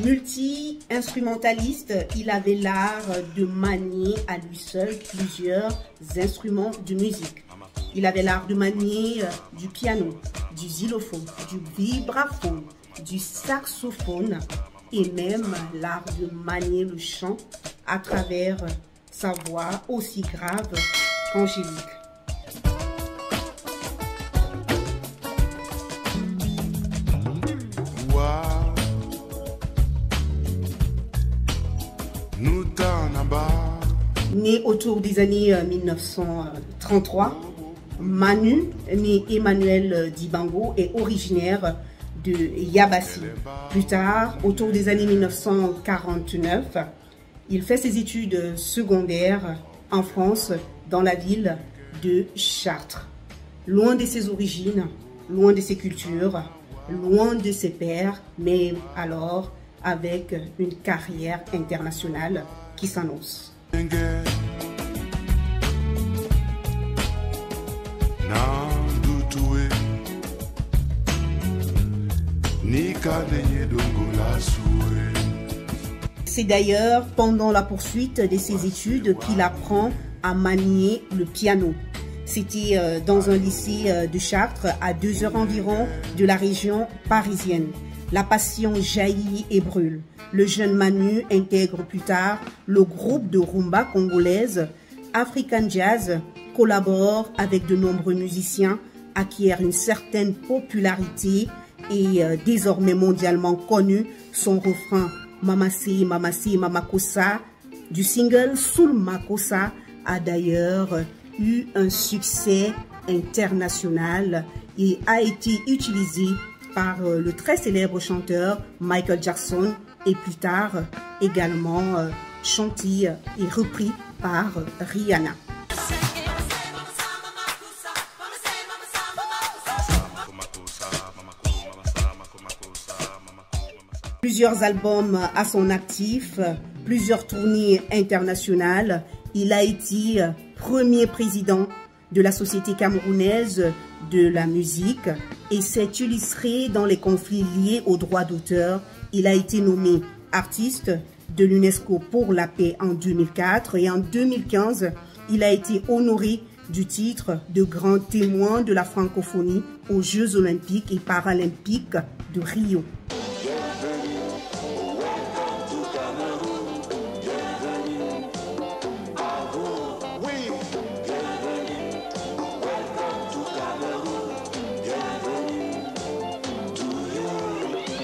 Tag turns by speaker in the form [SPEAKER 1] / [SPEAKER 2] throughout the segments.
[SPEAKER 1] Multi-instrumentaliste, il avait l'art de manier à lui seul plusieurs instruments de musique. Il avait l'art de manier du piano, du xylophone, du vibraphone, du saxophone et même l'art de manier le chant à travers sa voix aussi grave qu'angélique. Né autour des années 1933, Manu, né Emmanuel Dibango, est originaire de Yabassi. Plus tard, autour des années 1949, il fait ses études secondaires en France, dans la ville de Chartres. Loin de ses origines, loin de ses cultures, loin de ses pairs, mais alors avec une carrière internationale qui s'annonce. C'est d'ailleurs pendant la poursuite de ses études qu'il apprend à manier le piano. C'était dans un lycée de Chartres, à 2 heures environ de la région parisienne. La passion jaillit et brûle. Le jeune Manu intègre plus tard le groupe de rumba congolaise African Jazz, collabore avec de nombreux musiciens, acquiert une certaine popularité et désormais mondialement connu. Son refrain Mamasi, Mamasi, Mamakosa du single Soul Makosa a d'ailleurs eu un succès international et a été utilisé par le très célèbre chanteur Michael Jackson et plus tard également chanté et repris par Rihanna. Plusieurs albums à son actif, plusieurs tournées internationales. Il a été premier président de la Société camerounaise de la musique et s'est illustré dans les conflits liés aux droits d'auteur. Il a été nommé artiste de l'UNESCO pour la paix en 2004 et en 2015, il a été honoré du titre de grand témoin de la francophonie aux Jeux olympiques et paralympiques de Rio.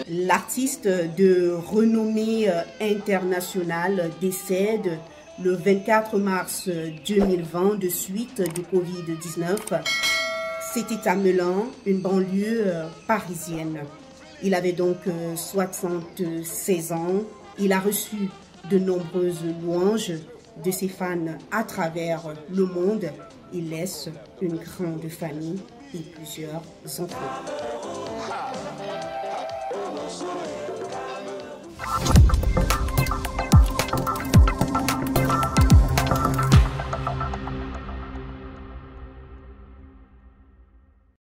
[SPEAKER 1] L'artiste de renommée internationale décède le 24 mars 2020 de suite du Covid-19. C'était à Melun, une banlieue parisienne. Il avait donc 76 ans. Il a reçu de nombreuses louanges de ses fans à travers le monde. Il laisse une grande famille et plusieurs enfants.